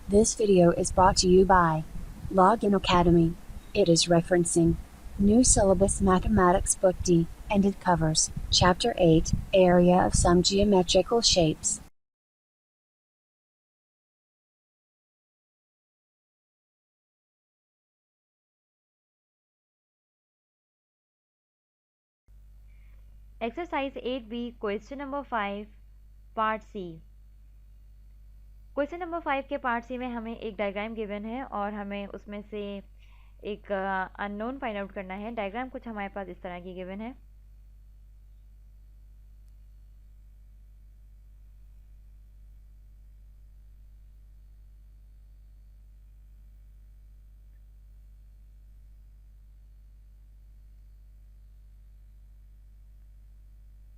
This video is brought to you by Login Academy. It is referencing New Syllabus Mathematics Book D, and it covers Chapter 8, Area of Some Geometrical Shapes. Exercise 8B, question number 5, part C. Question number 5 के part सी में हमें एक diagram given है और हमें उसमें से एक अननोन फाइंड आउट करना है। डायग्राम कुछ हमारे पास इस तरह की गिवन है।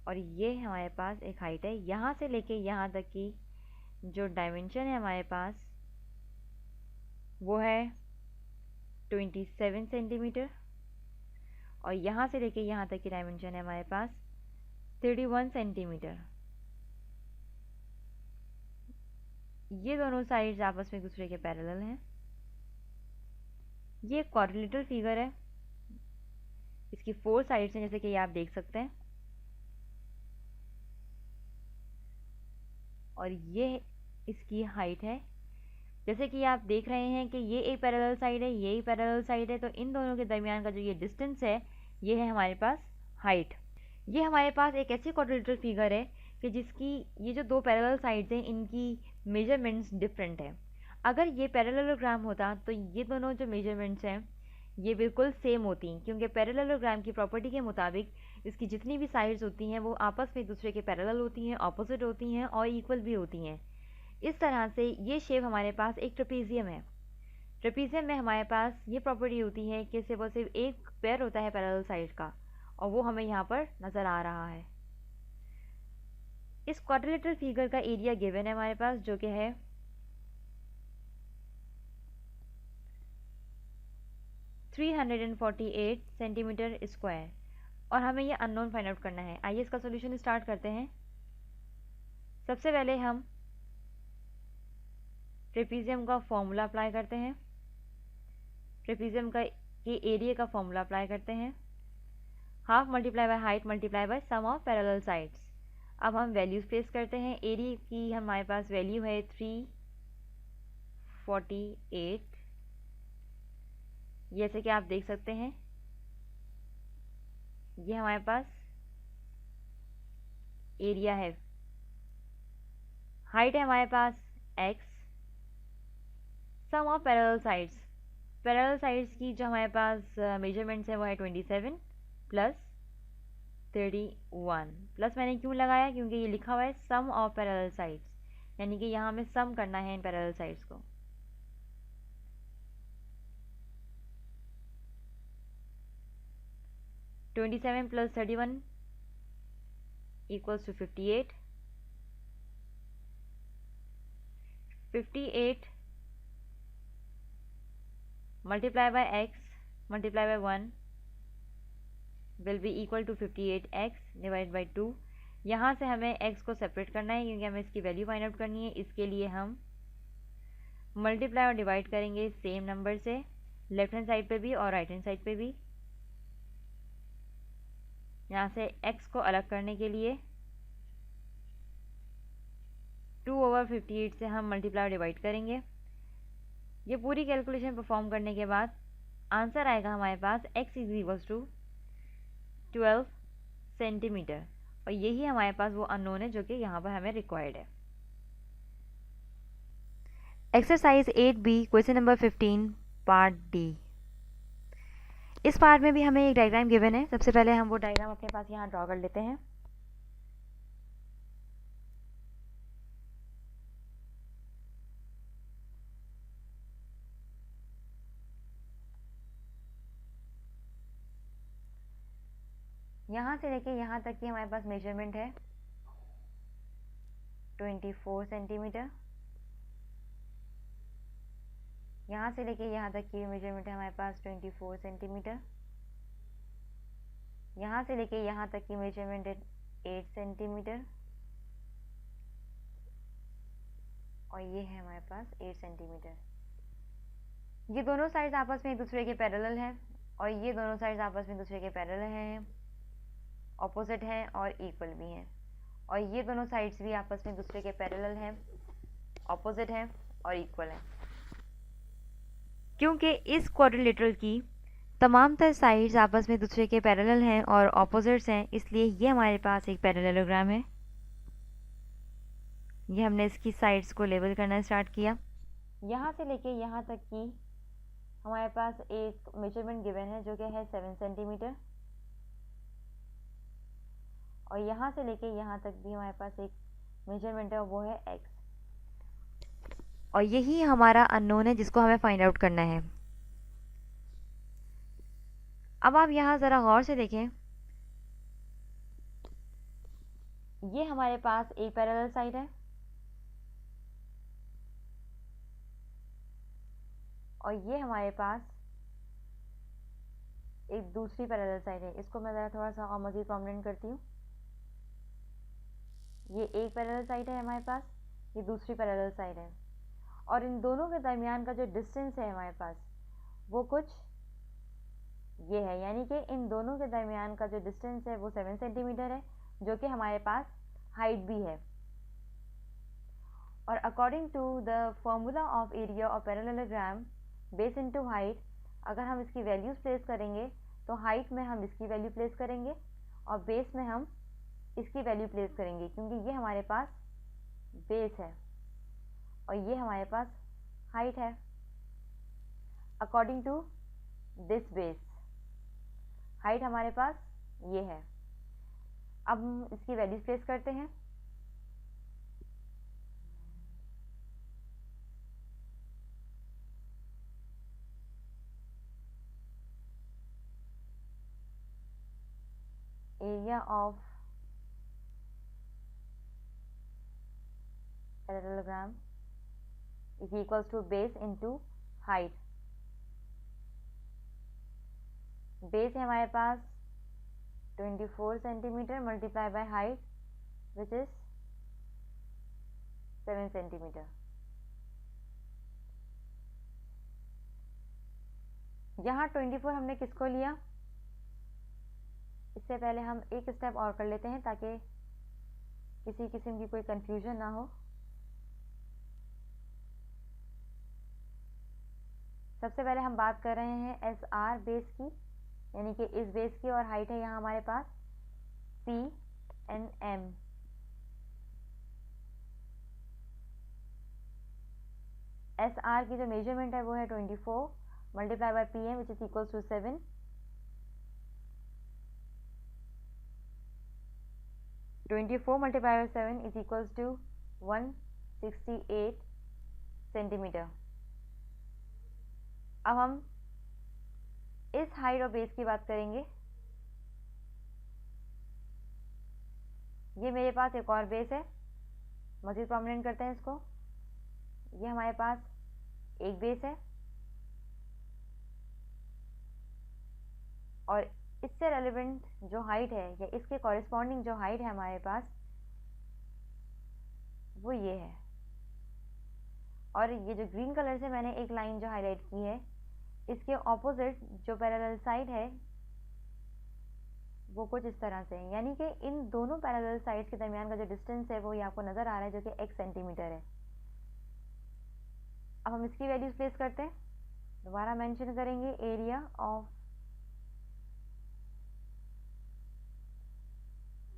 और ये हमारे पास एक हाइट है, यहाँ से लेके यहाँ तक की जो डायमेंशन है हमारे पास वो है 27 सेंटीमीटर, और यहाँ से लेके यहाँ तक की डायमेंशन है हमारे पास 31 सेंटीमीटर। ये दोनों साइड्स आपस में एक दूसरे के पैरेलल हैं। ये क्वाड्रिलेटरल फिगर है, इसकी 4 साइड्स हैं जैसे कि ये आप देख सकते हैं, और ये इसकी हाइट है। जैसे कि आप देख रहे हैं कि ये एक पैरेलल साइड है, ये एक पैरेलल साइड है, तो इन दोनों के दरमियान का जो ये डिस्टेंस है ये है हमारे पास हाइट। ये हमारे पास एक ऐसी क्वाड्रिलेटरल फिगर है कि जिसकी ये जो दो पैरेलल साइड्स हैं इनकी मेजरमेंट्स डिफरेंट है। अगर ये पैरेललोग्राम होता तो ये दोनों जो मेजरमेंट्स हैं ये बिल्कुल सेम होती, क्योंकि पैरेललोग्राम की प्रॉपर्टी के मुताबिक इसकी जितनी भी साइड्स होती हैं वो आपस में एक दूसरे के पैरेलल होती हैं, ऑपोजिट होती हैं और इक्वल भी होती हैं। इस तरह से ये शेप हमारे पास एक ट्रेपीजियम है। ट्रेपीजियम में हमारे पास ये प्रॉपर्टी होती है कि सिर्फ और सिर्फ एक पेयर होता है पैरेलल साइड का, और वो हमें यहाँ पर नज़र आ रहा है। इस क्वाड्रिलेटरल फिगर का एरिया गिवन है हमारे पास, जो कि है 348 सेंटीमीटर स्क्वायर, और हमें ये अननोन फाइंड आउट करना है। आइए इसका सॉल्यूशन स्टार्ट करते हैं। सबसे पहले हम ट्रेपीजियम का फॉर्मूला अप्लाई करते हैं। ट्रेपीजियम का ये एरिया का फॉर्मूला अप्लाई करते हैं, half multiply by height multiply by sum of parallel sides. अब हम वैल्यूज प्लेस करते हैं। एरिया की हमारे पास वैल्यू है 348, जैसे कि आप देख सकते हैं ये हमारे पास एरिया है। हाइट है हमारे पास x, sum of parallel sides की जो हमारे पास मेजरमेंट्स है वो है 27 प्लस 31। प्लस मैंने क्यों लगाया, क्योंकि ये लिखा हुआ है सम ऑफ पैरेलल साइड्स, यानी कि यहाँ हमें सम करना है इन पैरेलल साइड्स को। Twenty plus 31 equals to 58। 58 multiply by x multiply by 1 will be equal to 58x divide by 2। यहाँ से हमें x को सेपरेट करना है क्योंकि हमें इसकी वैल्यू फाइंड आउट करनी है। इसके लिए हम मल्टीप्लाई और डिवाइड करेंगे सेम नंबर से, लेफ्ट हैंड साइड पे भी और राइट हैंड साइड पे भी। यहाँ से x को अलग करने के लिए 2/58 से हम मल्टीप्लाई और डिवाइड करेंगे। ये पूरी कैलकुलेशन परफॉर्म करने के बाद आंसर आएगा हमारे पास x is equals to 12 centimetre, और यही हमारे पास वो अननोन है जो कि यहाँ पर हमें रिक्वायर्ड है। Exercise 8B question number 15 part D. इस पार्ट में भी हमें एक डायग्राम गिवन है। सबसे पहले हम वो डायग्राम अपने पास यहाँ ड्रॉ कर लेते हैं। यहाँ से लेके यहाँ तक की हमारे पास मेजरमेंट है 24 सेंटीमीटर। यहाँ से लेके यहाँ तक की मेजरमेंट है हमारे पास 24 सेंटीमीटर। यहाँ से लेके यहाँ तक की मेजरमेंट है 8 सेंटीमीटर। और ये है हमारे पास 8 सेंटीमीटर। ये दोनों साइड्स आपस में एक दूसरे के पैरेलल हैं और ये दोनों साइड्स आपस में एक दूसरे के पैरेलल हैं, ऑपोजिट हैं और इक्वल भी हैं। और ये दोनों साइड्स भी आपस में एक दूसरे के पैरेलल हैं, ऑपोजिट हैं और इक्वल हैं। क्योंकि इस क्वाड्रिलेटरल की तमाम तर साइड्स आपस में एक दूसरे के पैरेलल हैं और ऑपोजिट्स हैं, इसलिए ये हमारे पास एक पैरेललोग्राम है। ये हमने इसकी साइड्स को लेबल करना स्टार्ट किया। यहाँ से लेके यहाँ तक की हमारे पास एक मेजरमेंट गिवन है जो कि है 7 सेंटीमीटर, और यहाँ से लेके यहाँ तक भी हमारे पास एक मेजरमेंट है और वो है x, और यही हमारा अननोन है जिसको हमें फाइंड आउट करना है। अब आप यहाँ ज़रा गौर से देखें, ये हमारे पास एक पैरेलल साइड है और ये हमारे पास एक दूसरी पैरेलल साइड है। इसको मैं ज़रा थोड़ा सा और मज़ीद प्रोमिनेंट करती हूँ। ये एक पैरेलल साइड है हमारे पास, ये दूसरी पैरेलल साइड है, और इन दोनों के दरमियान का जो डिस्टेंस है हमारे पास वो कुछ ये है, यानी कि इन दोनों के दरमियान का जो डिस्टेंस है वो 7 सेंटीमीटर है, जो कि हमारे पास हाइट भी है। और according to the formula of area of parallelogram base into height, अगर हम इसकी वैल्यूज़ प्लेस करेंगे तो हाइट में हम इसकी वैल्यू प्लेस करेंगे और बेस में हम इसकी वैल्यू प्लेस करेंगे, क्योंकि ये हमारे पास बेस है और ये हमारे पास हाइट है। According to this base, height हमारे पास ये है। अब हम इसकी वैल्यूज प्लेस करते हैं। Area of parallelogram is equals to base into height. Base है हमारे पास 24 centimetre multiply by height which is 7 centimetre. यहाँ 24 हमने किसको लिया, इससे पहले हम एक स्टेप और कर लेते हैं ताकि किसी किस्म की कोई कंफ्यूजन ना हो। सबसे पहले हम बात कर रहे हैं एस आर बेस की, यानी कि इस बेस की, और हाइट है यहाँ हमारे पास PNM। एस आर की जो मेजरमेंट है वो है 24 multiply by PM which is equals to 7। 24 multiply by 7 is equals to 168 centimetre. अब हम इस हाइट और बेस की बात करेंगे। ये मेरे पास एक और बेस है, मज़ीद प्रोमिनेंट करते हैं इसको। ये हमारे पास एक बेस है और इससे रेलेवेंट जो हाइट है या इसके कॉरेस्पॉन्डिंग जो हाइट है हमारे पास वो ये है। और ये जो ग्रीन कलर से मैंने एक लाइन जो हाईलाइट की है, इसके ऑपोजिट जो पैरेलल साइड है वो कुछ इस तरह से है, यानी कि इन दोनों पैरेलल साइड्स के दरमियान का जो डिस्टेंस है वो ये आपको नज़र आ रहा है, जो कि x सेंटीमीटर है। अब हम इसकी वैल्यूज प्लेस करते हैं। दोबारा मेंशन करेंगे area of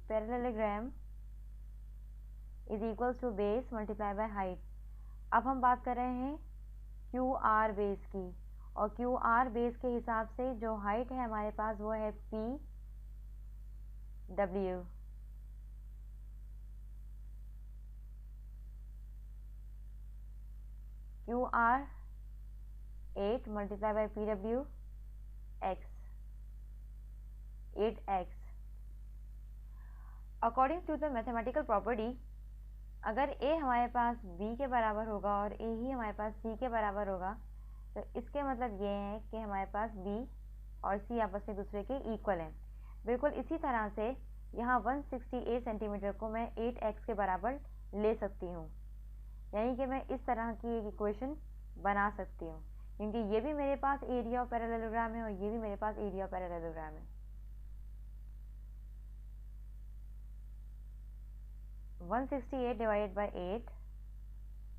parallelogram is equals to base multiply by height. अब हम बात कर रहे हैं QR बेस की, और QR बेस के हिसाब से जो हाइट है हमारे पास वो है PW। QR 8 multiply by PW x 8x। According to the mathematical property, अगर a हमारे पास b के बराबर होगा और a ही हमारे पास c के बराबर होगा, तो इसके मतलब ये है कि हमारे पास b और c आपस में दूसरे के इक्वल हैं। बिल्कुल इसी तरह से यहाँ 168 सेंटीमीटर को मैं 8x के बराबर ले सकती हूँ। यानी कि मैं इस तरह की एक इक्वेशन बना सकती हूँ, क्योंकि ये भी मेरे पास एरिया ऑफ पैरेललोग्राम है और ये भी मेरे पास एरिया ऑफ पैरेललोग्राम है। 168 डिवाइडेड बाई 8,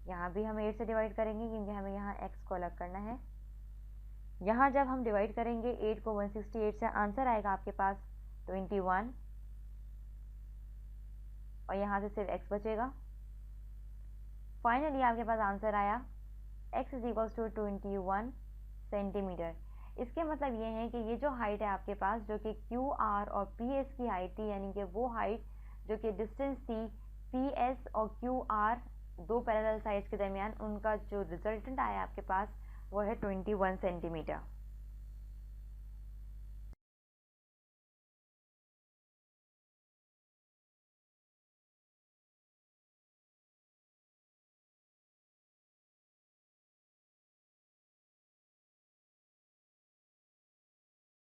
यहाँ भी हम 8 से डिवाइड करेंगे क्योंकि हमें यहाँ x को अलग करना है। यहाँ जब हम डिवाइड करेंगे 8 को 168 से, आंसर आएगा आपके पास 21 और यहाँ से सिर्फ x बचेगा। फाइनली आपके पास आंसर आया x is equals to 21 centimetre. इसके मतलब ये है कि ये जो हाइट है आपके पास, जो कि QR और PS की हाइट थी, यानी कि वो हाइट जो कि डिस्टेंस थी PS और QR दो पैरेलल साइड्स के दरमियान, उनका जो रिजल्टेंट आया आपके पास वो है 21 सेंटीमीटर।